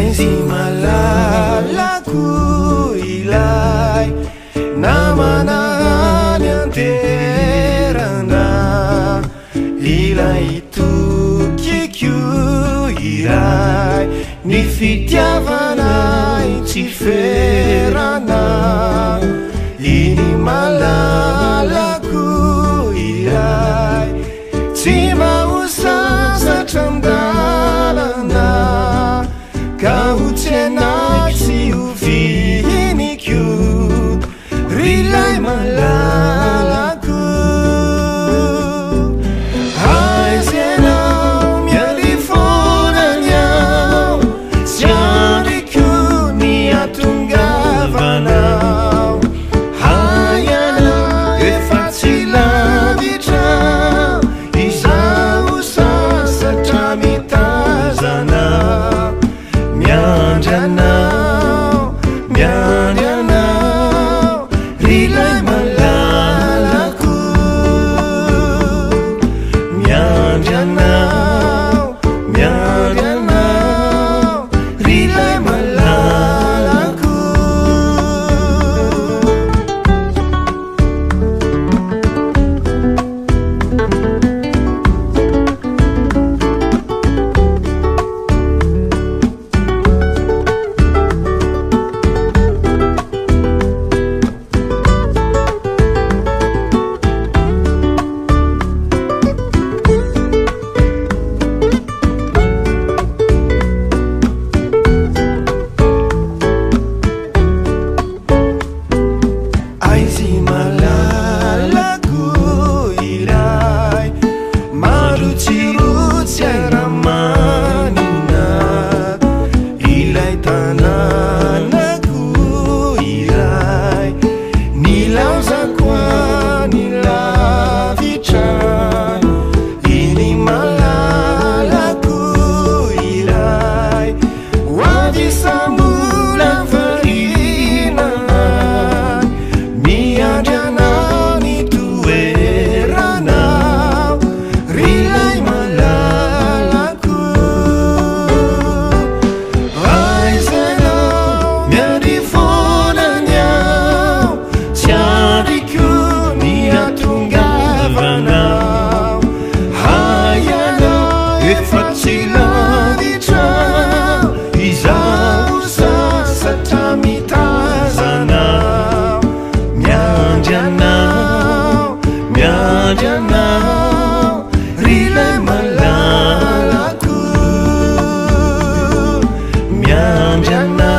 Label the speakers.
Speaker 1: aizimalalaku ilay namanany anterana ilay tokiko iray ny fitiavanay tsy ferana iny malalako ilay tsy mahosasatra ndalana ka ho tsenay tsy ho vihiniko rilay malalako aizenao mialifonany ao tsy andriko ny atongavanao hayana efa tsy lavitra izao sasatra mitazana miandry anao rilay malalako miandry anao rilay malalako aizimalalaku ilay marutsirutsy aramanina ilay tananaku ilay nilauzako any lavitra iny malalaku ilay hoavy sambola varina miandry anao ny toeranao rilay malalako aizenao miarifonany ao tsy andriko ny atongavanao hayanao efa tsy lavitra izao sasatra mitazana miandry anao rilay malalako miandry anao